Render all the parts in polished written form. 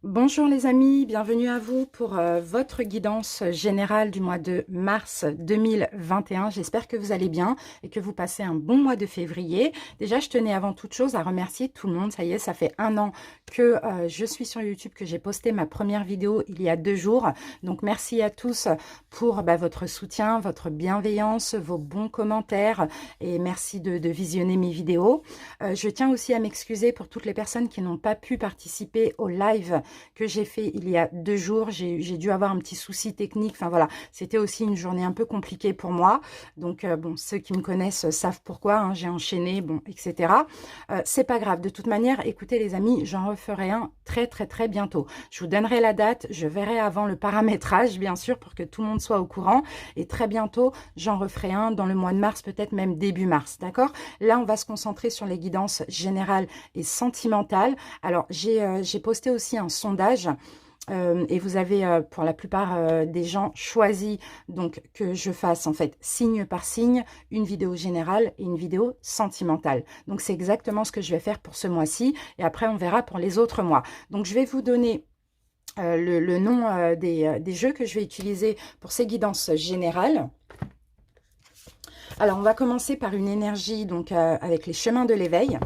Bonjour les amis, bienvenue à vous pour votre guidance générale du mois de mars 2021. J'espère que vous allez bien et que vous passez un bon mois de février. Déjà, je tenais avant toute chose à remercier tout le monde. Ça y est, ça fait 1 an que je suis sur YouTube, que j'ai posté ma première vidéo il y a 2 jours. Donc, merci à tous pour votre soutien, votre bienveillance, vos bons commentaires et merci de visionner mes vidéos. Je tiens aussi à m'excuser pour toutes les personnes qui n'ont pas pu participer au live que j'ai fait il y a 2 jours. J'ai dû avoir un petit souci technique. Enfin voilà, c'était aussi une journée un peu compliquée pour moi. Donc bon, ceux qui me connaissent savent pourquoi, hein, j'ai enchaîné, bon, etc. C'est pas grave. De toute manière, écoutez les amis, j'en referai un très bientôt. Je vous donnerai la date, je verrai avant le paramétrage, bien sûr, pour que tout le monde soit au courant. Et très bientôt, j'en referai un dans le mois de mars, peut-être même début mars, d'accord? Là, on va se concentrer sur les guidances générales et sentimentales. Alors, j'ai posté aussi un sondage et vous avez pour la plupart des gens choisi donc que je fasse en fait signe par signe une vidéo générale et une vidéo sentimentale. Donc c'est exactement ce que je vais faire pour ce mois-ci et après on verra pour les autres mois. Donc je vais vous donner le nom des jeux que je vais utiliser pour ces guidances générales. Alors on va commencer par une énergie donc avec les chemins de l'éveil.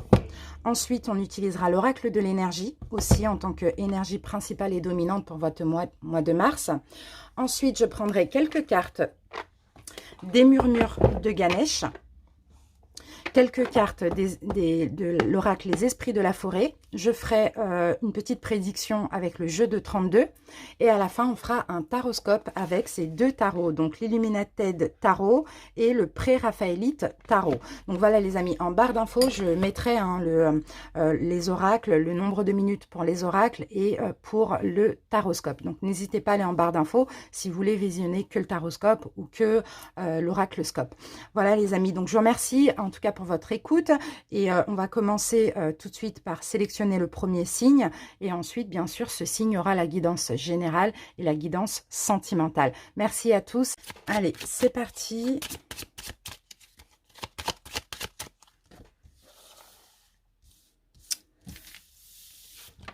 Ensuite, on utilisera l'oracle de l'énergie, aussi en tant qu'énergie principale et dominante pour votre mois de mars. Ensuite, je prendrai quelques cartes des murmures de Ganesh, quelques cartes de l'oracle Les Esprits de la Forêt. Je ferai une petite prédiction avec le jeu de 32. Et à la fin, on fera un taroscope avec ces 2 tarots. Donc, l'Illuminated Tarot et le Pré-Raphaélite Tarot. Donc, voilà les amis. En barre d'infos, je mettrai les oracles, le nombre de minutes pour les oracles et pour le taroscope. Donc, n'hésitez pas à aller en barre d'infos si vous voulez visionner que le taroscope ou que l'oraclescope. Voilà les amis. Donc, je vous remercie en tout cas pour votre écoute. Et on va commencer tout de suite par sélectionner le premier signe. Et ensuite, bien sûr, ce signe aura la guidance générale et la guidance sentimentale. Merci à tous. Allez, c'est parti.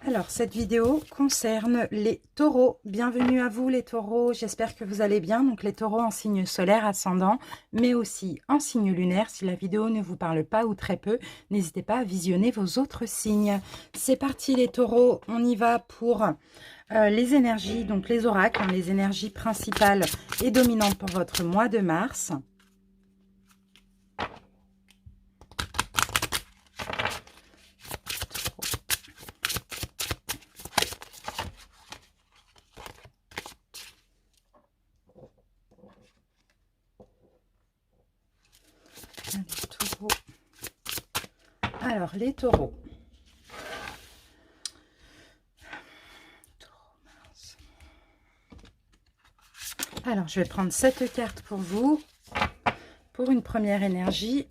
Alors, cette vidéo concerne les taureaux. Bienvenue à vous les taureaux, j'espère que vous allez bien. Donc, les taureaux en signe solaire ascendant, mais aussi en signe lunaire. Si la vidéo ne vous parle pas ou très peu, n'hésitez pas à visionner vos autres signes. C'est parti les taureaux, on y va pour les énergies, donc les oracles, hein, les énergies principales et dominantes pour votre mois de mars. Alors, les taureaux. Alors, je vais prendre 7 cartes pour vous, pour une première énergie.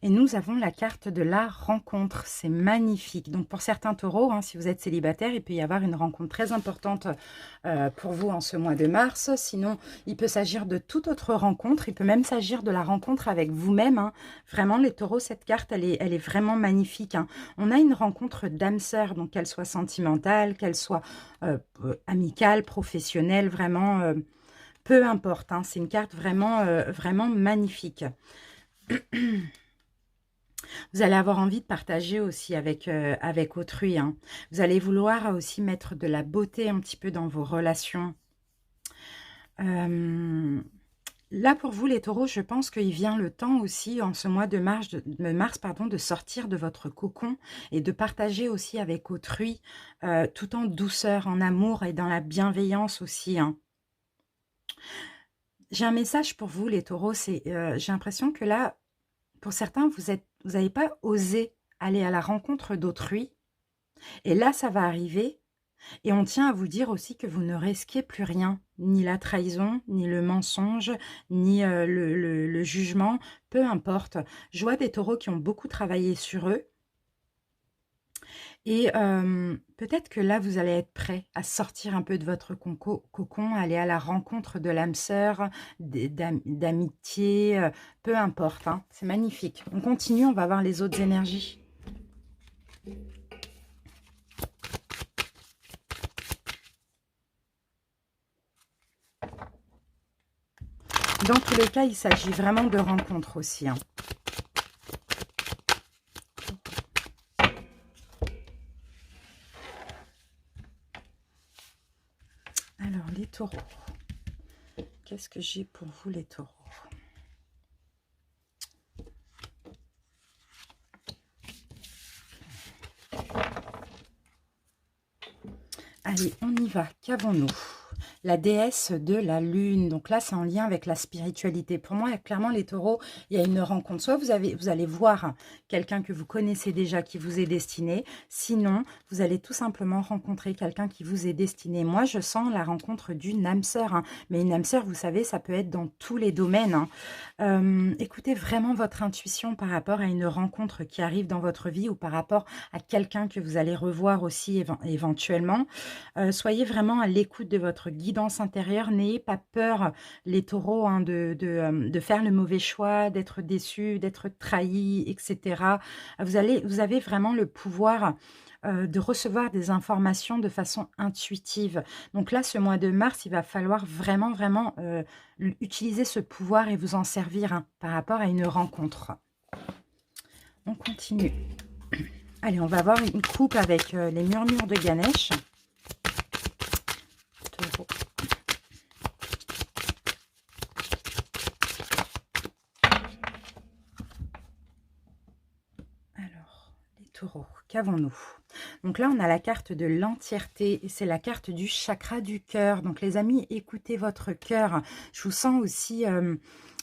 Et nous avons la carte de la rencontre. C'est magnifique. Donc, pour certains taureaux, hein, si vous êtes célibataire, il peut y avoir une rencontre très importante pour vous en ce mois de mars. Sinon, il peut s'agir de toute autre rencontre. Il peut même s'agir de la rencontre avec vous-même. Hein. Vraiment, les taureaux, cette carte, elle est vraiment magnifique. Hein. On a une rencontre d'âme sœur, donc qu'elle soit sentimentale, qu'elle soit amicale, professionnelle, vraiment, peu importe. Hein. C'est une carte vraiment, vraiment magnifique. Vous allez avoir envie de partager aussi avec autrui. Hein. Vous allez vouloir aussi mettre de la beauté un petit peu dans vos relations. Là, pour vous, les taureaux, je pense qu'il vient le temps aussi, en ce mois de mars, de sortir de votre cocon et de partager aussi avec autrui, tout en douceur, en amour et dans la bienveillance aussi. Hein. J'ai un message pour vous, les taureaux. J'ai l'impression que là, pour certains, vous n'avez pas osé aller à la rencontre d'autrui. Et là, ça va arriver. Et on tient à vous dire aussi que vous ne risquez plus rien. Ni la trahison, ni le mensonge, ni le jugement. Peu importe. Je vois des taureaux qui ont beaucoup travaillé sur eux. Et peut-être que là, vous allez être prêt à sortir un peu de votre cocon, aller à la rencontre de l'âme sœur, d'amitié, peu importe. Hein. C'est magnifique. On continue, on va voir les autres énergies. Dans tous les cas, il s'agit vraiment de rencontres aussi, hein. Alors, les taureaux. Qu'est-ce que j'ai pour vous, les taureaux? Allez, on y va. Qu'avons-nous? La déesse de la lune. Donc là, c'est en lien avec la spiritualité. Pour moi, clairement, les taureaux, il y a une rencontre. Soit vous allez voir quelqu'un que vous connaissez déjà qui vous est destiné. Sinon, vous allez tout simplement rencontrer quelqu'un qui vous est destiné. Moi, je sens la rencontre d'une âme sœur, hein. Mais une âme sœur, vous savez, ça peut être dans tous les domaines, hein. Écoutez vraiment votre intuition par rapport à une rencontre qui arrive dans votre vie ou par rapport à quelqu'un que vous allez revoir aussi éventuellement. Soyez vraiment à l'écoute de votre guidance intérieure. N'ayez pas peur, les taureaux, hein, de faire le mauvais choix, d'être déçus, d'être trahis, etc. Vous avez vraiment le pouvoir de recevoir des informations de façon intuitive. Donc là, ce mois de mars, il va falloir vraiment, vraiment utiliser ce pouvoir et vous en servir, hein, par rapport à une rencontre. On continue. Allez, on va voir une coupe avec les murmures de Ganesh. Taureau. Alors, les taureaux, qu'avons-nous? Donc là, on a la carte de l'entièreté et c'est la carte du chakra du cœur. Donc les amis, écoutez votre cœur. Je vous sens aussi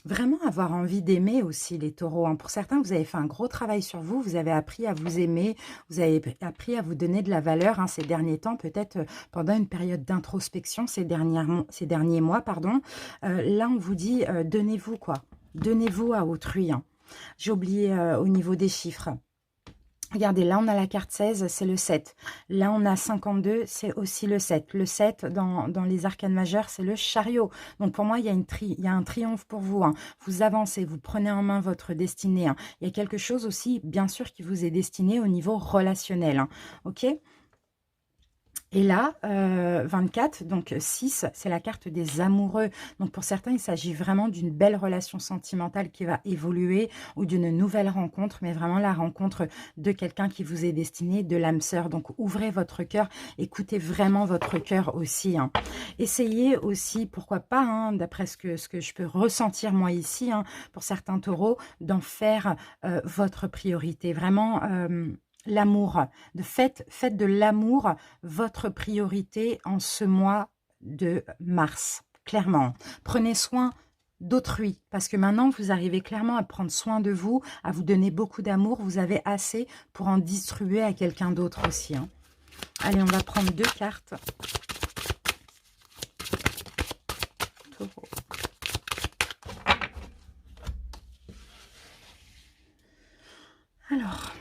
vraiment avoir envie d'aimer aussi les taureaux, hein. Pour certains, vous avez fait un gros travail sur vous. Vous avez appris à vous aimer. Vous avez appris à vous donner de la valeur, hein, ces derniers temps, peut-être pendant une période d'introspection, ces derniers mois, pardon. Là, on vous dit, donnez-vous quoi. Donnez-vous à autrui, hein. J'ai oublié au niveau des chiffres. Regardez, là, on a la carte 16, c'est le 7. Là, on a 52, c'est aussi le 7. Le 7, dans les arcanes majeures, c'est le chariot. Donc, pour moi, il y a un triomphe pour vous, hein. Vous avancez, vous prenez en main votre destinée, hein. Il y a quelque chose aussi, bien sûr, qui vous est destiné au niveau relationnel, hein. OK ? Et là, 24, donc 6, c'est la carte des amoureux. Donc pour certains, il s'agit vraiment d'une belle relation sentimentale qui va évoluer ou d'une nouvelle rencontre, mais vraiment la rencontre de quelqu'un qui vous est destiné, de l'âme sœur. Donc ouvrez votre cœur, écoutez vraiment votre cœur aussi, hein. Essayez aussi, pourquoi pas, hein, d'après ce que je peux ressentir moi ici, hein, pour certains taureaux, d'en faire votre priorité. Vraiment... l'amour, faites de l'amour votre priorité en ce mois de mars, clairement. Prenez soin d'autrui, parce que maintenant, vous arrivez clairement à prendre soin de vous, à vous donner beaucoup d'amour. Vous avez assez pour en distribuer à quelqu'un d'autre aussi, hein. Allez, on va prendre 2 cartes. Taureau. Alors...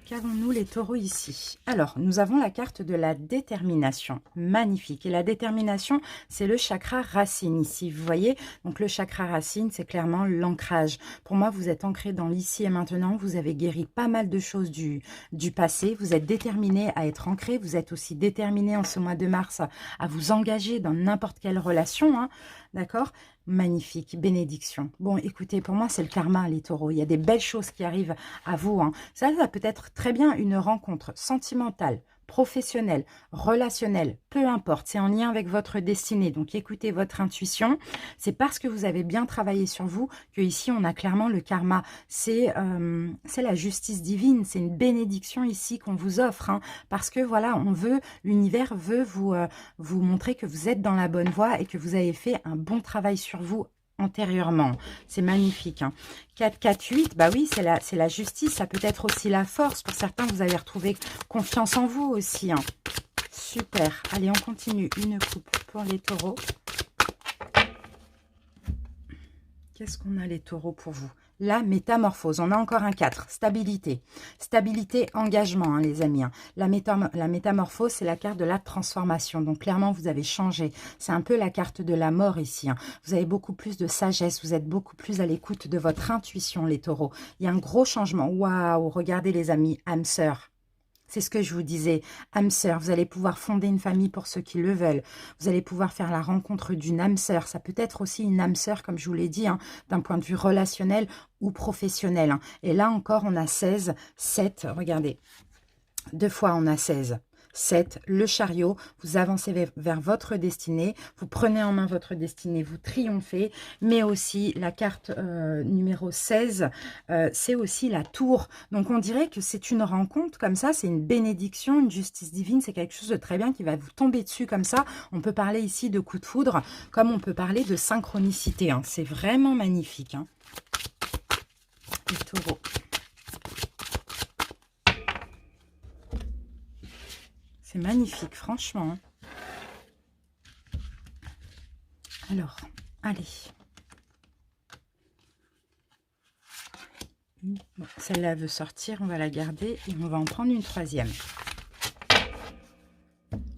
qu'avons-nous les taureaux ici? Alors, nous avons la carte de la détermination. Magnifique. Et la détermination, c'est le chakra racine ici. Vous voyez? Donc, le chakra racine, c'est clairement l'ancrage. Pour moi, vous êtes ancré dans l'ici et maintenant. Vous avez guéri pas mal de choses du passé. Vous êtes déterminé à être ancré. Vous êtes aussi déterminé en ce mois de mars à vous engager dans n'importe quelle relation, hein. D'accord? Magnifique, bénédiction. Bon, écoutez, pour moi, c'est le karma, les taureaux. Il y a des belles choses qui arrivent à vous, hein. Ça peut être très bien une rencontre sentimentale, professionnelle, relationnelle, peu importe. C'est en lien avec votre destinée. Donc, écoutez votre intuition. C'est parce que vous avez bien travaillé sur vous que ici, on a clairement le karma. C'est la justice divine. C'est une bénédiction ici qu'on vous offre, hein, parce que, voilà, l'univers veut vous montrer que vous êtes dans la bonne voie et que vous avez fait un bon travail sur vous antérieurement. C'est magnifique, hein. 4, 4, 8, bah oui, c'est la justice. Ça peut être aussi la force. Pour certains, vous avez retrouvé confiance en vous aussi, hein. Super. Allez, on continue. Une coupe pour les taureaux. Qu'est-ce qu'on a les taureaux pour vous? La métamorphose, on a encore un 4, stabilité. Stabilité, engagement, hein, les amis, hein. La métamorphose, c'est la carte de la transformation. Donc, clairement, vous avez changé. C'est un peu la carte de la mort ici, hein. Vous avez beaucoup plus de sagesse. Vous êtes beaucoup plus à l'écoute de votre intuition, les taureaux. Il y a un gros changement. Waouh, regardez, les amis, âme sœur. C'est ce que je vous disais, âme sœur, vous allez pouvoir fonder une famille pour ceux qui le veulent. Vous allez pouvoir faire la rencontre d'une âme sœur. Ça peut être aussi une âme sœur, comme je vous l'ai dit, hein, d'un point de vue relationnel ou professionnel, hein. Et là encore, on a 16, 7, regardez. Deux fois, on a 16. 7, le chariot, vous avancez vers votre destinée, vous prenez en main votre destinée, vous triomphez, mais aussi la carte numéro 16, c'est aussi la tour. Donc on dirait que c'est une rencontre comme ça, c'est une bénédiction, une justice divine, c'est quelque chose de très bien qui va vous tomber dessus comme ça. On peut parler ici de coup de foudre, comme on peut parler de synchronicité, hein. C'est vraiment magnifique, hein. Les taureaux. C'est magnifique, franchement. Alors, allez. Bon, celle-là veut sortir, on va la garder et on va en prendre une troisième.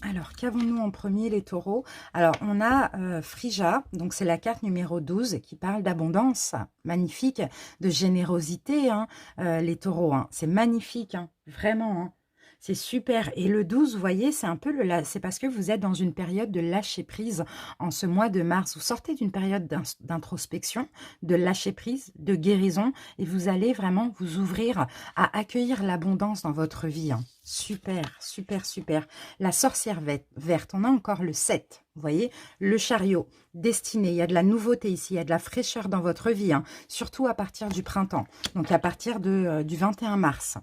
Alors, qu'avons-nous en premier, les taureaux? Alors, on a Frija, donc c'est la carte numéro 12 qui parle d'abondance, magnifique, de générosité, hein, les taureaux, hein. C'est magnifique, hein, vraiment, hein. C'est super. Et le 12, vous voyez, c'est un peu c'est parce que vous êtes dans une période de lâcher prise en ce mois de mars. Vous sortez d'une période d'introspection, de lâcher prise, de guérison, et vous allez vraiment vous ouvrir à accueillir l'abondance dans votre vie, hein. Super, super, super. La sorcière verte, on a encore le 7, vous voyez, le chariot, destiné, il y a de la nouveauté ici, il y a de la fraîcheur dans votre vie, hein, surtout à partir du printemps, donc à partir du 21 mars.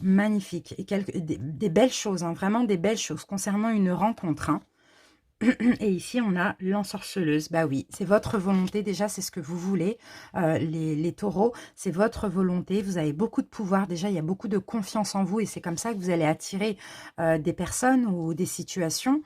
Magnifique. Et des belles choses, hein, vraiment des belles choses concernant une rencontre, hein. Et ici, on a l'ensorceleuse. Bah oui, c'est votre volonté. Déjà, c'est ce que vous voulez, les taureaux. C'est votre volonté. Vous avez beaucoup de pouvoir. Déjà, il y a beaucoup de confiance en vous. Et c'est comme ça que vous allez attirer des personnes ou des situations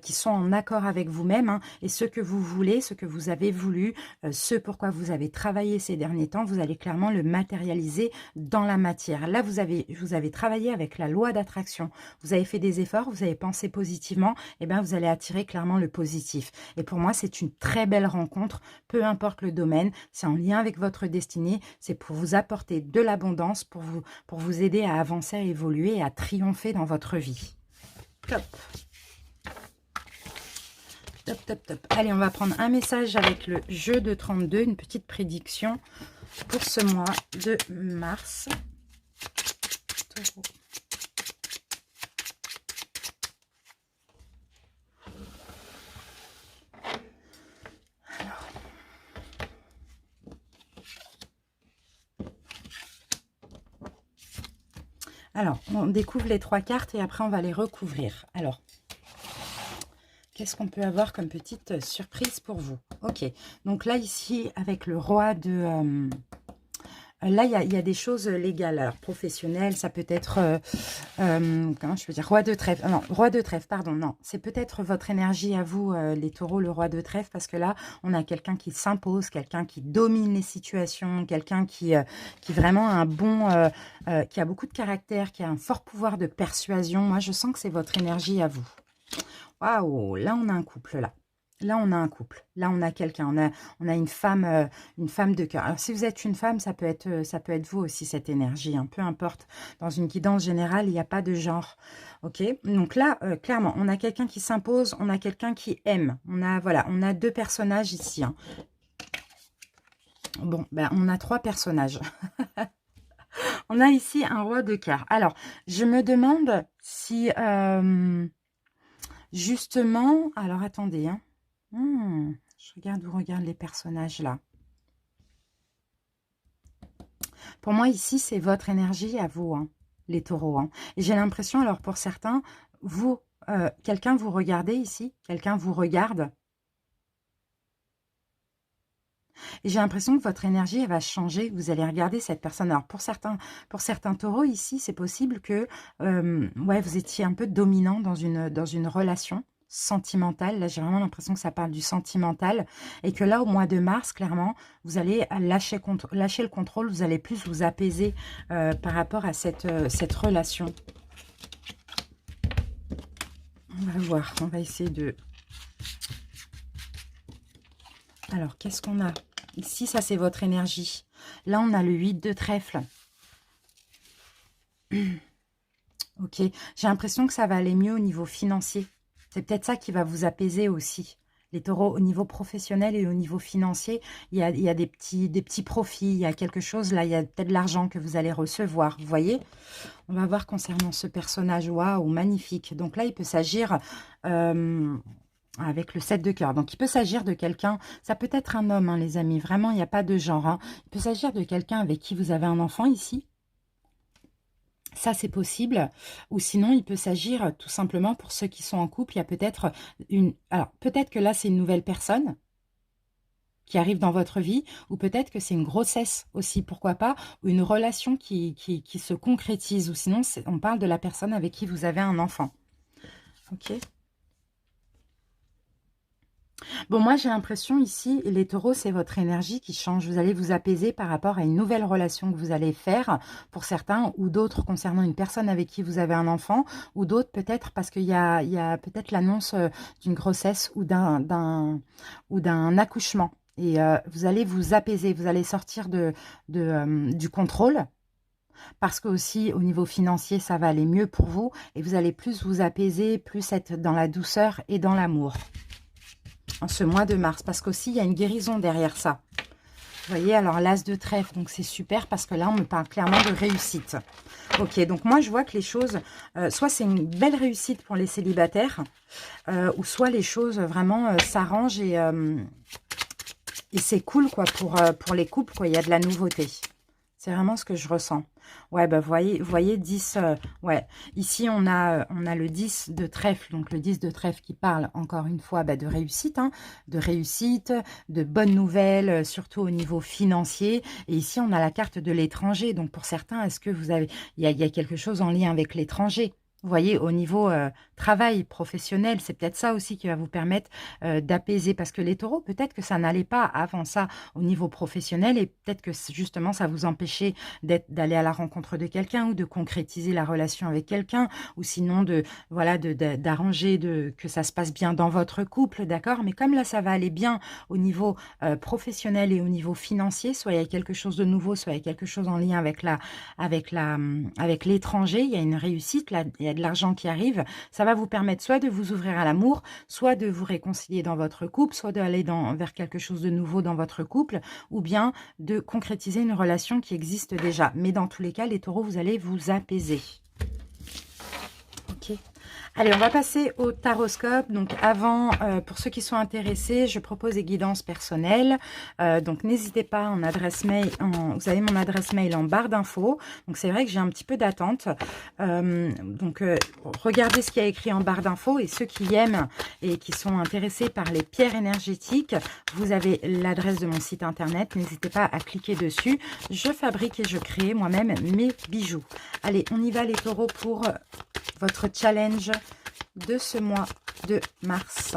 qui sont en accord avec vous-même, hein. Et ce que vous voulez, ce que vous avez voulu, ce pourquoi vous avez travaillé ces derniers temps, vous allez clairement le matérialiser dans la matière. Là, vous avez travaillé avec la loi d'attraction. Vous avez fait des efforts, vous avez pensé positivement, et bien vous allez attirer clairement le positif. Et pour moi, c'est une très belle rencontre, peu importe le domaine, c'est en lien avec votre destinée, c'est pour vous apporter de l'abondance, pour vous aider à avancer, à évoluer et à triompher dans votre vie. Top. Top, top, top. Allez, on va prendre un message avec le jeu de 32, une petite prédiction pour ce mois de mars. Taureau. Alors, on découvre les 3 cartes et après on va les recouvrir. Alors, qu'est-ce qu'on peut avoir comme petite surprise pour vous? Ok, donc là ici avec le roi de... là, il y a des choses légales, alors professionnelles, ça peut être, comment je peux dire, roi de trèfle, non, roi de trèfle, pardon, non, c'est peut-être votre énergie à vous, les taureaux, le roi de trèfle, parce que là, on a quelqu'un qui s'impose, quelqu'un qui domine les situations, quelqu'un qui vraiment a un bon, qui a beaucoup de caractère, qui a un fort pouvoir de persuasion. Moi, je sens que c'est votre énergie à vous. Waouh, là, on a un couple, là. Là, on a un couple. Là, on a quelqu'un. On a une femme de cœur. Alors, si vous êtes une femme, ça peut être vous aussi, cette énergie, hein. Peu importe. Dans une guidance générale, il n'y a pas de genre. OK? Donc là, clairement, on a quelqu'un qui s'impose, on a quelqu'un qui aime. Voilà, on a 2 personnages ici, hein. Bon, ben, on a 3 personnages. On a ici un roi de cœur. Alors, je me demande si... justement, alors attendez, hein. Je regarde où regardent les personnages là. Pour moi, ici, c'est votre énergie à vous, hein, les taureaux, hein. Et j'ai l'impression, alors pour certains, vous, quelqu'un vous regardez ici, quelqu'un vous regarde. Et j'ai l'impression que votre énergie, elle va changer. Vous allez regarder cette personne. Alors, pour certains taureaux, ici, c'est possible que ouais, vous étiez un peu dominant dans une relation sentimentale. Là, j'ai vraiment l'impression que ça parle du sentimental. Et que là, au mois de mars, clairement, vous allez lâcher le contrôle. Vous allez plus vous apaiser par rapport à cette relation. On va voir. On va essayer de... Alors, qu'est-ce qu'on a? Ici, ça, c'est votre énergie. Là, on a le 8 de trèfle. Ok, j'ai l'impression que ça va aller mieux au niveau financier. C'est peut-être ça qui va vous apaiser aussi. Les taureaux, au niveau professionnel et au niveau financier, il y a des petits profits, il y a quelque chose, là, il y a peut-être de l'argent que vous allez recevoir, vous voyez? On va voir concernant ce personnage, waouh, magnifique. Donc là, il peut s'agir, euh, avec le 7 de cœur, donc il peut s'agir de quelqu'un, ça peut être un homme, hein, les amis, vraiment, il n'y a pas de genre, hein. Il peut s'agir de quelqu'un avec qui vous avez un enfant ici. Ça, c'est possible. Ou sinon, il peut s'agir tout simplement pour ceux qui sont en couple. Il y a peut-être une... Alors, peut-être que là, c'est une nouvelle personne qui arrive dans votre vie. Ou peut-être que c'est une grossesse aussi, pourquoi pas. Ou une relation qui se concrétise. Ou sinon, on parle de la personne avec qui vous avez un enfant. Ok. Bon, moi, j'ai l'impression ici, les taureaux, c'est votre énergie qui change. Vous allez vous apaiser par rapport à une nouvelle relation que vous allez faire, pour certains, ou d'autres concernant une personne avec qui vous avez un enfant, ou d'autres peut-être parce qu'il y a peut-être l'annonce d'une grossesse ou d'un accouchement. Et vous allez vous apaiser, vous allez sortir du contrôle, parce que aussi au niveau financier, ça va aller mieux pour vous, et vous allez plus vous apaiser, plus être dans la douceur et dans l'amour en ce mois de mars, parce qu'aussi il y a une guérison derrière ça. Vous voyez, alors l'as de trèfle, donc c'est super parce que là on me parle clairement de réussite. Ok, donc moi je vois que les choses, soit c'est une belle réussite pour les célibataires, ou soit les choses vraiment s'arrangent et c'est cool quoi pour les couples, quoi. Il y a de la nouveauté. C'est vraiment ce que je ressens. Ouais, bah voyez 10, ouais. Ici, on a le 10 de trèfle, donc le 10 de trèfle qui parle, encore une fois, bah, de réussite, hein, de bonnes nouvelles, surtout au niveau financier. Et ici, on a la carte de l'étranger. Donc, pour certains, est-ce que vous avez... il y a quelque chose en lien avec l'étranger? Vous voyez, au niveau travail professionnel, c'est peut-être ça aussi qui va vous permettre d'apaiser. Parce que les taureaux, peut-être que ça n'allait pas avant ça au niveau professionnel et peut-être que justement, ça vous empêchait d'aller à la rencontre de quelqu'un ou de concrétiser la relation avec quelqu'un ou sinon voilà, d'arranger que ça se passe bien dans votre couple, d'accord? Mais comme là, ça va aller bien au niveau professionnel et au niveau financier, soit il y a quelque chose de nouveau, soit il y a quelque chose en lien avec l'étranger, il y a une réussite, là, il y a de l'argent qui arrive, ça va vous permettre soit de vous ouvrir à l'amour, soit de vous réconcilier dans votre couple, soit d'aller vers quelque chose de nouveau dans votre couple, ou bien de concrétiser une relation qui existe déjà. Mais dans tous les cas, les taureaux, vous allez vous apaiser. Ok. Allez, on va passer au taroscope. Donc avant, pour ceux qui sont intéressés, je propose des guidances personnelles. Donc n'hésitez pas, vous avez mon adresse mail en barre d'infos. Donc c'est vrai que j'ai un petit peu d'attente. Regardez ce qu'il y a écrit en barre d'infos. Et ceux qui aiment et qui sont intéressés par les pierres énergétiques, vous avez l'adresse de mon site internet. N'hésitez pas à cliquer dessus. Je fabrique et je crée moi-même mes bijoux. Allez, on y va les taureaux pour votre challenge de ce mois de mars.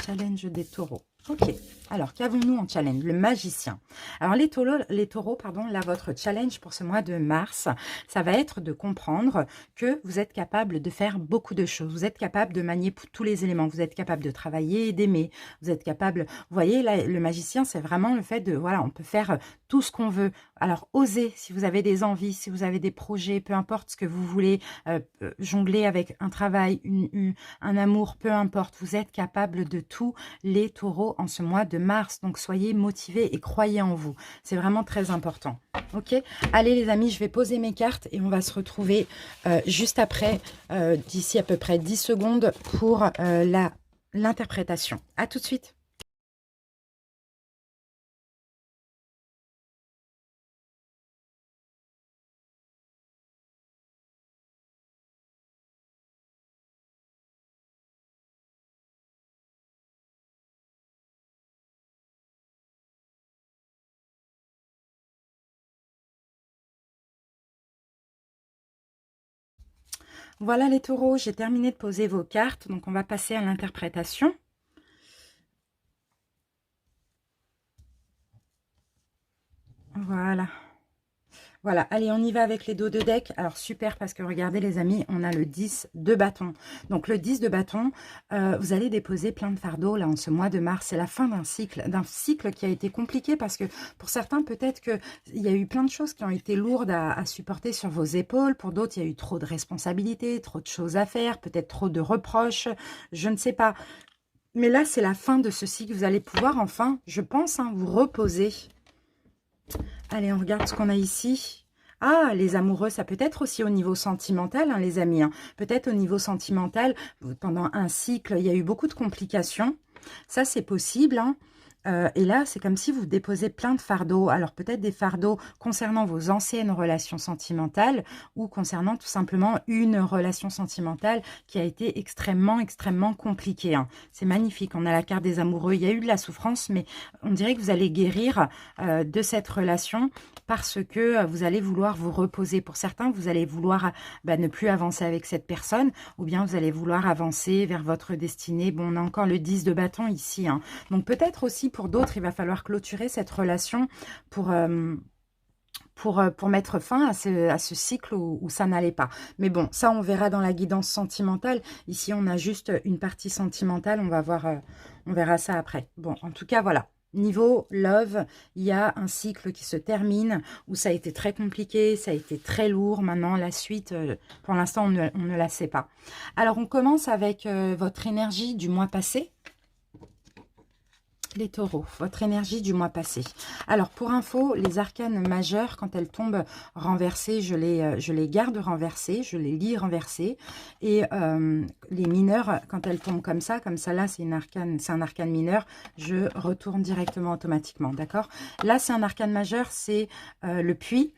Challenge des taureaux. Ok. Alors, qu'avons-nous en challenge? Le magicien. Alors, les taureaux, pardon, là, votre challenge pour ce mois de mars, ça va être de comprendre que vous êtes capable de faire beaucoup de choses. Vous êtes capable de manier tous les éléments. Vous êtes capable de travailler et d'aimer. Vous êtes capable... Vous voyez, là, le magicien, c'est vraiment le fait de... Voilà, on peut faire tout ce qu'on veut. Alors, osez, si vous avez des envies, si vous avez des projets, peu importe ce que vous voulez, jongler avec un travail, un amour, peu importe. Vous êtes capable de tout, les taureaux, en ce mois de mars. Donc, soyez motivés et croyez en vous. C'est vraiment très important. Ok? Allez, les amis, je vais poser mes cartes et on va se retrouver juste après, d'ici à peu près 10 secondes pour l'interprétation. À tout de suite. Voilà les taureaux, j'ai terminé de poser vos cartes, donc on va passer à l'interprétation. Voilà. Voilà, allez, on y va avec les dos de deck. Alors, super, parce que regardez, les amis, on a le 10 de bâton. Donc, le 10 de bâton, vous allez déposer plein de fardeaux, là, en ce mois de mars. C'est la fin d'un cycle qui a été compliqué, parce que pour certains, peut-être qu'il y a eu plein de choses qui ont été lourdes à supporter sur vos épaules. Pour d'autres, il y a eu trop de responsabilités, trop de choses à faire, peut-être trop de reproches, je ne sais pas. Mais là, c'est la fin de ce cycle. Vous allez pouvoir, enfin, je pense, hein, vous reposer. Allez, on regarde ce qu'on a ici. Ah, les amoureux, ça peut être aussi au niveau sentimental, hein, les amis. Hein. Peut-être au niveau sentimental, pendant un cycle, il y a eu beaucoup de complications. Ça, c'est possible. Hein. Et là, c'est comme si vous déposez plein de fardeaux. Alors, peut-être des fardeaux concernant vos anciennes relations sentimentales ou concernant tout simplement une relation sentimentale qui a été extrêmement, extrêmement compliquée. Hein. C'est magnifique. On a la carte des amoureux. Il y a eu de la souffrance, mais on dirait que vous allez guérir de cette relation parce que vous allez vouloir vous reposer. Pour certains, vous allez vouloir ne plus avancer avec cette personne ou bien vous allez vouloir avancer vers votre destinée. Bon, on a encore le 10 de bâton ici. Hein. Donc, peut-être aussi pour d'autres, il va falloir clôturer cette relation pour mettre fin à ce cycle où ça n'allait pas. Mais bon, ça, on verra dans la guidance sentimentale. Ici, on a juste une partie sentimentale. On va voir, on verra ça après. Bon, en tout cas, voilà. Niveau love, il y a un cycle qui se termine, où ça a été très compliqué, ça a été très lourd. Maintenant, la suite, pour l'instant, on ne la sait pas. Alors, on commence avec votre énergie du mois passé. Les taureaux, votre énergie du mois passé. Alors, pour info, les arcanes majeures, quand elles tombent renversées, je les garde renversées, je les lis renversées. Et les mineurs, quand elles tombent comme ça là, c'est un arcane mineur, je retourne directement automatiquement, d'accord? Là, c'est un arcane majeur, c'est le puits.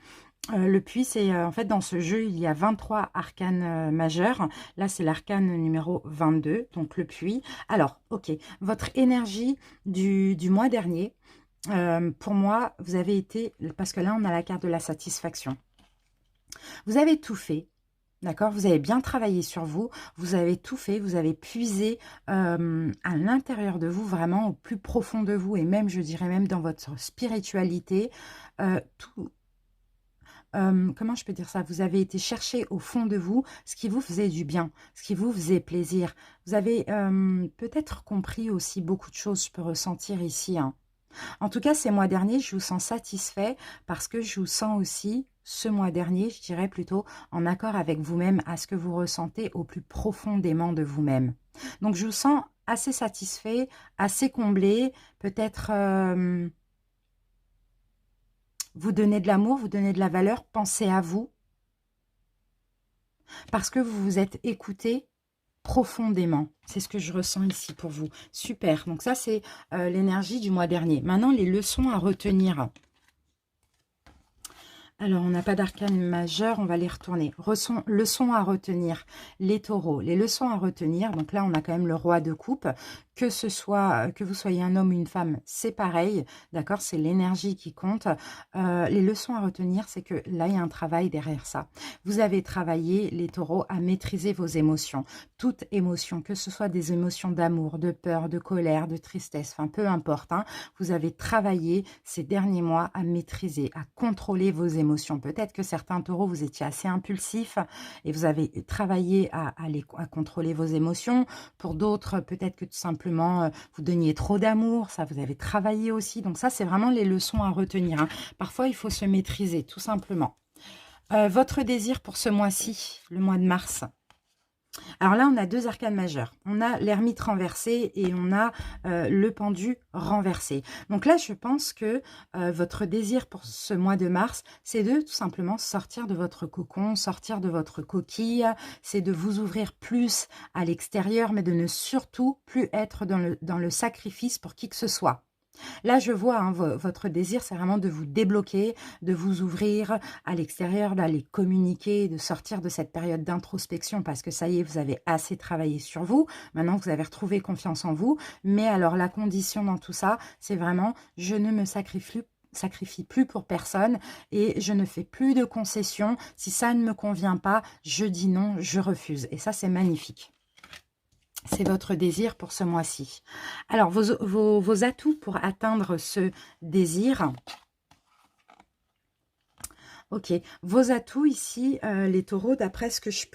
Le puits, c'est en fait dans ce jeu, il y a 23 arcanes majeurs. Là, c'est l'arcane numéro 22, donc le puits. Alors, ok, votre énergie du mois dernier, pour moi, vous avez été, parce que là, on a la carte de la satisfaction. Vous avez tout fait. D'accord, vous avez bien travaillé sur vous, vous avez tout fait, vous avez puisé à l'intérieur de vous, vraiment au plus profond de vous, et même, je dirais même dans votre spiritualité, tout. Comment je peux dire ça? Vous avez été chercher au fond de vous ce qui vous faisait du bien, ce qui vous faisait plaisir. Vous avez peut-être compris aussi beaucoup de choses, je peux ressentir ici. Hein. En tout cas, ces mois derniers, je vous sens satisfait parce que je vous sens aussi, ce mois dernier, je dirais plutôt, en accord avec vous-même, à ce que vous ressentez au plus profondément de vous-même. Donc, je vous sens assez satisfait, assez comblé, peut-être... vous donnez de l'amour, vous donnez de la valeur, pensez à vous. Parce que vous vous êtes écouté profondément. C'est ce que je ressens ici pour vous. Super. Donc ça, c'est l'énergie du mois dernier. Maintenant, les leçons à retenir. Alors, on n'a pas d'arcane majeur, on va les retourner. Leçons à retenir, les taureaux. Les leçons à retenir, donc là, on a quand même le roi de coupe. Que ce soit, que vous soyez un homme ou une femme, c'est pareil, d'accord? C'est l'énergie qui compte. Les leçons à retenir, c'est que là, il y a un travail derrière ça. Vous avez travaillé, les taureaux, à maîtriser vos émotions. Toute émotion, que ce soit des émotions d'amour, de peur, de colère, de tristesse, enfin, peu importe. Hein, vous avez travaillé ces derniers mois à maîtriser, à contrôler vos émotions. Peut-être que certains taureaux, vous étiez assez impulsifs et vous avez travaillé à contrôler vos émotions. Pour d'autres, peut-être que tout simplement, vous donniez trop d'amour, ça vous avez travaillé aussi. Donc ça, c'est vraiment les leçons à retenir. Hein. Parfois, il faut se maîtriser, tout simplement. Votre désir pour ce mois-ci, le mois de mars. Alors là, on a deux arcanes majeures. On a l'ermite renversé et on a le pendu renversé. Donc là, je pense que votre désir pour ce mois de mars, c'est de tout simplement sortir de votre cocon, sortir de votre coquille. C'est de vous ouvrir plus à l'extérieur, mais de ne surtout plus être dans le sacrifice pour qui que ce soit. Là, je vois, hein, votre désir, c'est vraiment de vous débloquer, de vous ouvrir à l'extérieur, d'aller communiquer, de sortir de cette période d'introspection parce que ça y est, vous avez assez travaillé sur vous. Maintenant, vous avez retrouvé confiance en vous. Mais alors, la condition dans tout ça, c'est vraiment, je ne me sacrifie plus pour personne et je ne fais plus de concessions. Si ça ne me convient pas, je dis non, je refuse. Et ça, c'est magnifique. C'est votre désir pour ce mois-ci. Alors, vos atouts pour atteindre ce désir. Ok, vos atouts ici, les taureaux, d'après ce que je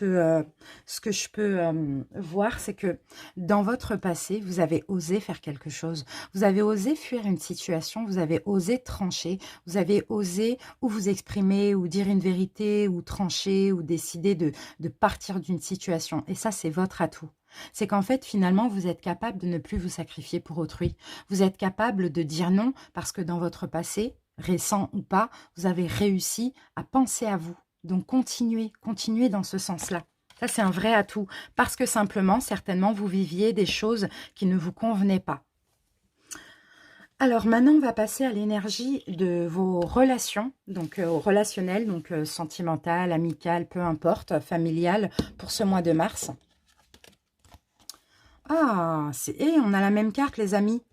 peux voir, c'est que dans votre passé, vous avez osé faire quelque chose. Vous avez osé fuir une situation, vous avez osé trancher, vous avez osé ou vous exprimer, ou dire une vérité, ou trancher, ou décider de partir d'une situation. Et ça, c'est votre atout. C'est qu'en fait, finalement, vous êtes capable de ne plus vous sacrifier pour autrui. Vous êtes capable de dire non parce que dans votre passé, récent ou pas, vous avez réussi à penser à vous. Donc continuez, continuez dans ce sens-là. Ça, c'est un vrai atout. Parce que simplement, certainement, vous viviez des choses qui ne vous convenaient pas. Alors maintenant, on va passer à l'énergie de vos relations, donc au relationnel, donc sentimental, amical, peu importe, familial, pour ce mois de mars. Ah, on a la même carte, les amis.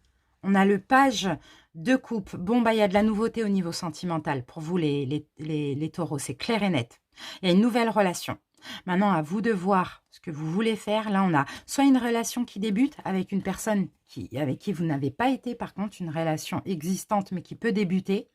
On a le page de coupe. Bon, bah, il y a de la nouveauté au niveau sentimental. Pour vous, les taureaux, c'est clair et net. Il y a une nouvelle relation. Maintenant, à vous de voir ce que vous voulez faire. Là, on a soit une relation qui débute avec une personne avec qui vous n'avez pas été, par contre, une relation existante, mais qui peut débuter.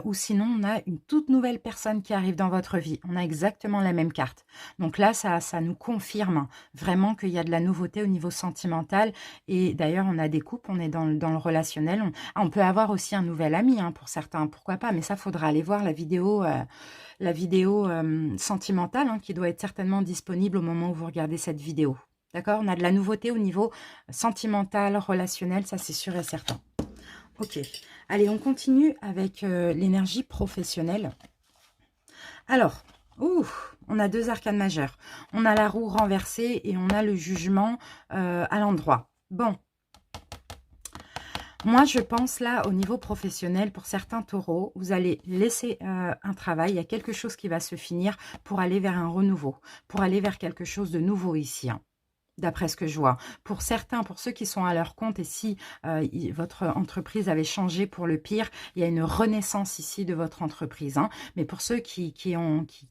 Ou sinon, on a une toute nouvelle personne qui arrive dans votre vie. On a exactement la même carte. Donc là, ça nous confirme vraiment qu'il y a de la nouveauté au niveau sentimental. Et d'ailleurs, on a des couples, on est dans le relationnel. On peut avoir aussi un nouvel ami hein, pour certains, pourquoi pas. Mais ça, faudra aller voir la vidéo sentimentale hein, qui doit être certainement disponible au moment où vous regardez cette vidéo. D'accord? On a de la nouveauté au niveau sentimental, relationnel, ça c'est sûr et certain. Ok, allez, on continue avec l'énergie professionnelle. Alors, on a deux arcanes majeures. On a la roue renversée et on a le jugement à l'endroit. Bon, moi je pense là au niveau professionnel, pour certains taureaux, vous allez laisser un travail, il y a quelque chose qui va se finir pour aller vers un renouveau, pour aller vers quelque chose de nouveau ici. Hein. D'après ce que je vois. Pour certains, pour ceux qui sont à leur compte, et si votre entreprise avait changé pour le pire, il y a une renaissance ici de votre entreprise. Hein. Mais pour ceux qui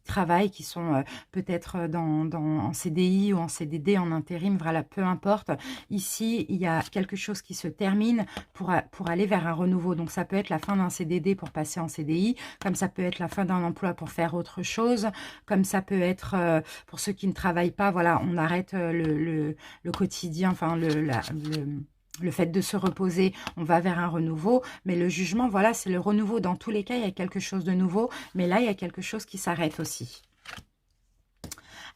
travaillent, qui sont peut-être en CDI ou en CDD, en intérim, voilà, peu importe, ici, il y a quelque chose qui se termine pour aller vers un renouveau. Donc, ça peut être la fin d'un CDD pour passer en CDI, comme ça peut être la fin d'un emploi pour faire autre chose, comme ça peut être, pour ceux qui ne travaillent pas, voilà, on arrête le quotidien, enfin le fait de se reposer, on va vers un renouveau. Mais le jugement, voilà, c'est le renouveau. Dans tous les cas, il y a quelque chose de nouveau. Mais là, il y a quelque chose qui s'arrête aussi.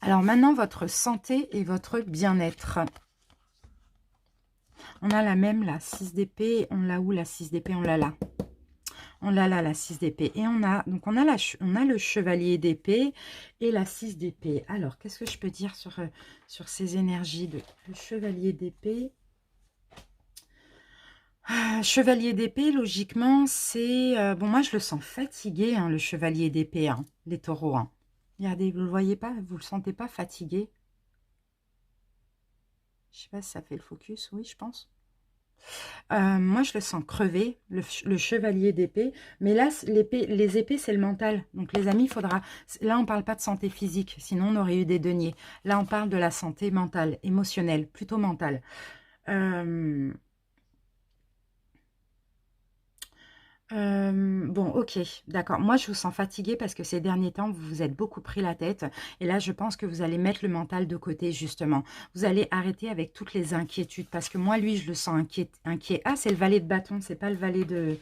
Alors maintenant, votre santé et votre bien-être. On a la même, la 6 d'épée. On l'a où, la 6 d'épée? On l'a là. On l'a là, la 6 d'épée. Et on a le chevalier d'épée et la 6 d'épée. Alors, qu'est-ce que je peux dire sur ces énergies de le chevalier d'épée? Chevalier d'épée, logiquement, c'est... bon, moi, je le sens fatigué, hein, le chevalier d'épée, hein, les taureaux. Hein. Regardez, vous ne le voyez pas? Vous ne le sentez pas fatigué? Je ne sais pas si ça fait le focus. Oui, je pense. Moi, je le sens crevé, le chevalier d'épée. Mais là, les épées, c'est le mental. Donc, les amis, il faudra... Là, on ne parle pas de santé physique, sinon on aurait eu des deniers. Là, on parle de la santé mentale, émotionnelle, plutôt mentale. Bon, ok, d'accord. Moi, je vous sens fatigué parce que ces derniers temps, vous vous êtes beaucoup pris la tête. Et là, je pense que vous allez mettre le mental de côté, justement. Vous allez arrêter avec toutes les inquiétudes. Parce que moi, lui, je le sens inquiet. Ah, c'est le valet de bâton, c'est pas le valet de...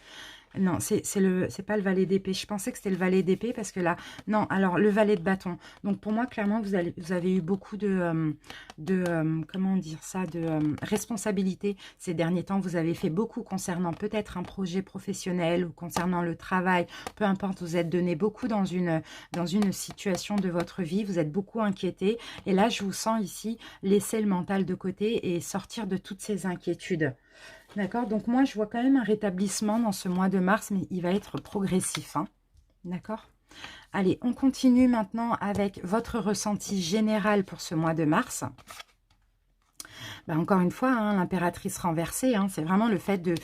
Non, c'est pas le valet d'épée. Je pensais que c'était le valet d'épée parce que là... Non, alors, le valet de bâton. Donc, pour moi, clairement, vous avez eu beaucoup comment dire ça, de responsabilité ces derniers temps. Vous avez fait beaucoup concernant peut-être un projet professionnel ou concernant le travail. Peu importe, vous êtes donné beaucoup dans une situation de votre vie. Vous êtes beaucoup inquiété. Et là, je vous sens ici laisser le mental de côté et sortir de toutes ces inquiétudes. D'accord, donc moi je vois quand même un rétablissement dans ce mois de mars, mais il va être progressif. Hein. D'accord. Allez, on continue maintenant avec votre ressenti général pour ce mois de mars. Ben, encore une fois, hein, l'impératrice renversée, hein, c'est vraiment le fait de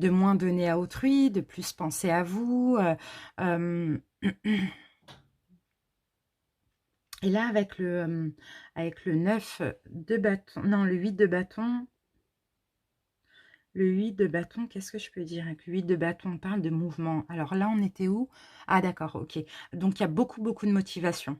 moins donner à autrui, de plus penser à vous. Et là, avec le 9 de bâton, non, le 8 de bâton, Le 8 de bâton, qu'est-ce que je peux dire avec le 8 de bâton? On parle de mouvement. Alors là, on était où? Ah d'accord, ok. Donc il y a beaucoup, beaucoup de motivation.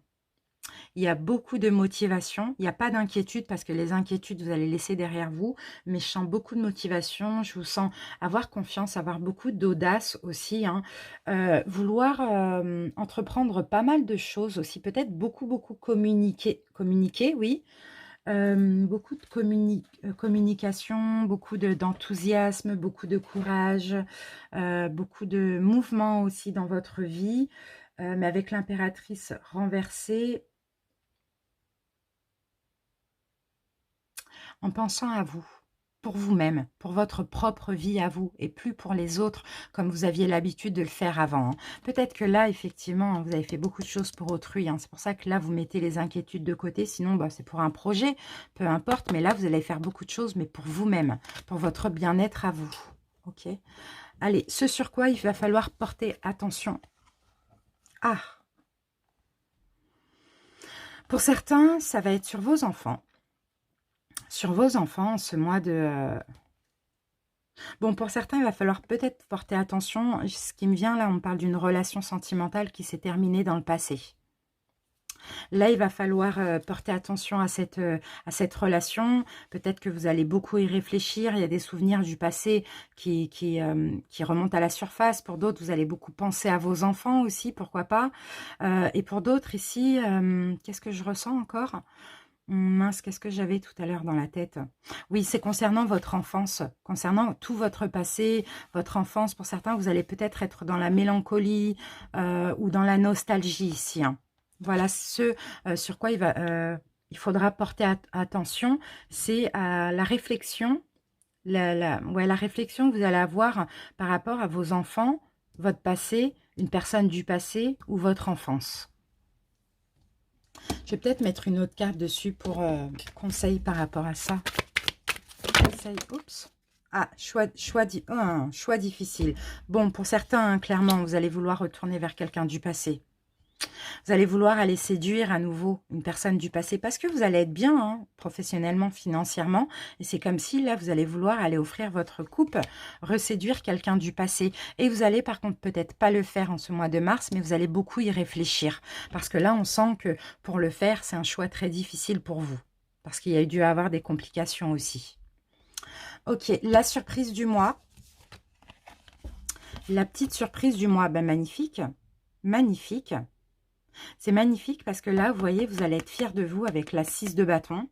Il y a beaucoup de motivation. Il n'y a pas d'inquiétude parce que les inquiétudes, vous allez laisser derrière vous. Mais je sens beaucoup de motivation. Je vous sens avoir confiance, avoir beaucoup d'audace aussi, hein. Vouloir entreprendre pas mal de choses aussi. Peut-être beaucoup, beaucoup communiquer. Communiquer, oui. Beaucoup de communication, beaucoup d'enthousiasme, beaucoup de courage, beaucoup de mouvement aussi dans votre vie. Mais avec l'impératrice renversée, en pensant à vous, pour vous-même, pour votre propre vie à vous, et plus pour les autres, comme vous aviez l'habitude de le faire avant, hein. Peut-être que là, effectivement, vous avez fait beaucoup de choses pour autrui, hein. C'est pour ça que là, vous mettez les inquiétudes de côté. Sinon, bah, c'est pour un projet, peu importe. Mais là, vous allez faire beaucoup de choses, mais pour vous-même, pour votre bien-être à vous. Ok. Allez, ce sur quoi il va falloir porter attention. Ah, pour certains, ça va être sur vos enfants. Sur vos enfants, ce mois de... Bon, pour certains, il va falloir peut-être porter attention. Ce qui me vient là, on me parle d'une relation sentimentale qui s'est terminée dans le passé. Là, il va falloir porter attention à cette relation. Peut-être que vous allez beaucoup y réfléchir. Il y a des souvenirs du passé qui remontent à la surface. Pour d'autres, vous allez beaucoup penser à vos enfants aussi, pourquoi pas. Et pour d'autres, ici, qu'est-ce que je ressens encore ? Mince, qu'est-ce que j'avais tout à l'heure dans la tête? Oui, c'est concernant votre enfance, concernant tout votre passé, votre enfance. Pour certains, vous allez peut-être être dans la mélancolie ou dans la nostalgie ici, hein. Voilà ce sur quoi il faudra porter attention, c'est à la réflexion, ouais, la réflexion que vous allez avoir par rapport à vos enfants, votre passé, une personne du passé ou votre enfance. Je vais peut-être mettre une autre carte dessus pour conseil par rapport à ça. Conseil, oups. Ah, choix difficile. Bon, pour certains, hein, clairement, vous allez vouloir retourner vers quelqu'un du passé. Vous allez vouloir aller séduire à nouveau une personne du passé parce que vous allez être bien, hein, professionnellement, financièrement. Et c'est comme si, là, vous allez vouloir aller offrir votre coupe, reséduire quelqu'un du passé. Et vous allez, par contre, peut-être pas le faire en ce mois de mars, mais vous allez beaucoup y réfléchir. Parce que là, on sent que pour le faire, c'est un choix très difficile pour vous. Parce qu'il y a dû avoir des complications aussi. Ok, la surprise du mois. La petite surprise du mois, ben magnifique. Magnifique. C'est magnifique parce que là, vous voyez, vous allez être fiers de vous avec la 6 de bâton.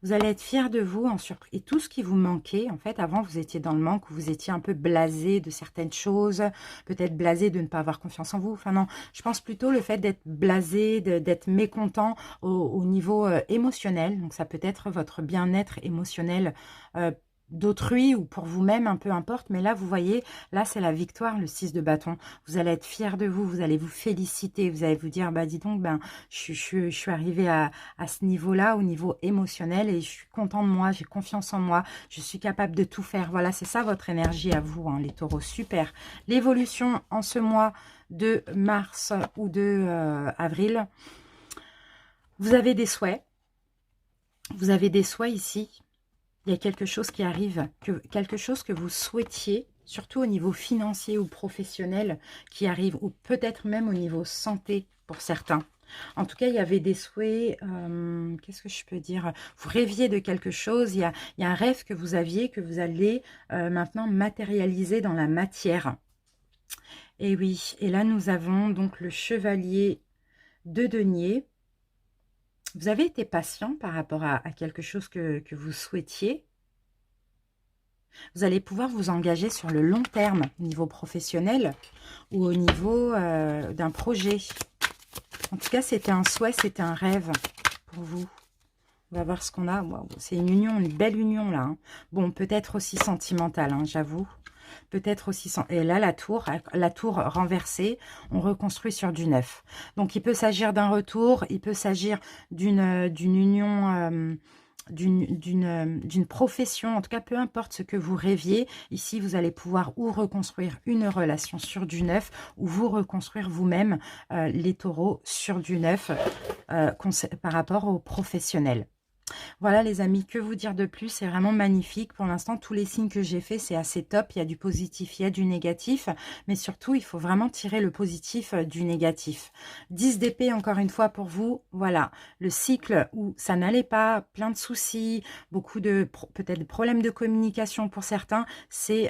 Vous allez être fiers de vous en surprise. Et tout ce qui vous manquait, en fait, avant, vous étiez dans le manque, vous étiez un peu blasé de certaines choses, peut-être blasé de ne pas avoir confiance en vous. Enfin non, je pense plutôt le fait d'être blasé, d'être mécontent au niveau émotionnel. Donc ça peut être votre bien-être émotionnel d'autrui ou pour vous-même, un peu importe. Mais là, vous voyez, là, c'est la victoire, le 6 de bâton. Vous allez être fiers de vous, vous allez vous féliciter, vous allez vous dire, bah dis donc, ben, je suis arrivée à ce niveau-là, au niveau émotionnel, et je suis content de moi, j'ai confiance en moi, je suis capable de tout faire. Voilà, c'est ça votre énergie à vous, hein, les taureaux, super. L'évolution en ce mois de mars ou de avril, vous avez des souhaits. Vous avez des souhaits ici. Il y a quelque chose qui arrive, quelque chose que vous souhaitiez, surtout au niveau financier ou professionnel, qui arrive, ou peut-être même au niveau santé pour certains. En tout cas, il y avait des souhaits, qu'est-ce que je peux dire? Vous rêviez de quelque chose, il y a un rêve que vous aviez, que vous allez maintenant matérialiser dans la matière. Et oui, et là nous avons donc le chevalier de denier. Vous avez été patient par rapport à quelque chose que vous souhaitiez. Vous allez pouvoir vous engager sur le long terme au niveau professionnel ou au niveau d'un projet. En tout cas, c'était un souhait, c'était un rêve pour vous. On va voir ce qu'on a. Wow, c'est une union, une belle union là, hein. Bon, peut-être aussi sentimentale, hein, j'avoue. Peut-être aussi... Et là, la tour renversée, on reconstruit sur du neuf. Donc, il peut s'agir d'un retour, il peut s'agir d'une union... d'une profession, en tout cas peu importe ce que vous rêviez, ici vous allez pouvoir ou reconstruire une relation sur du neuf ou vous reconstruire vous-même les taureaux sur du neuf par rapport aux professionnels. Voilà les amis, que vous dire de plus? C'est vraiment magnifique. Pour l'instant, tous les signes que j'ai faits, c'est assez top. Il y a du positif, il y a du négatif. Mais surtout, il faut vraiment tirer le positif du négatif. 10 d'épée, encore une fois, pour vous. Voilà, le cycle où ça n'allait pas, plein de soucis, beaucoup de peut-être de problèmes de communication pour certains.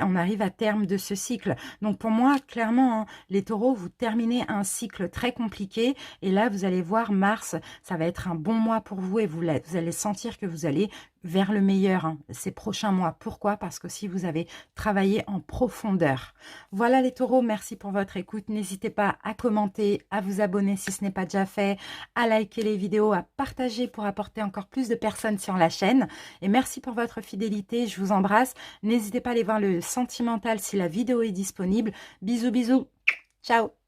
On arrive à terme de ce cycle. Donc pour moi, clairement, hein, les taureaux, vous terminez un cycle très compliqué. Et là, vous allez voir Mars, ça va être un bon mois pour vous et vous allez sentir que vous allez vers le meilleur hein, ces prochains mois. Pourquoi? Parce que si vous avez travaillé en profondeur. Voilà les taureaux, merci pour votre écoute. N'hésitez pas à commenter, à vous abonner si ce n'est pas déjà fait, à liker les vidéos, à partager pour apporter encore plus de personnes sur la chaîne. Et merci pour votre fidélité, je vous embrasse. N'hésitez pas à aller voir le sentimental si la vidéo est disponible. Bisous, bisous, ciao!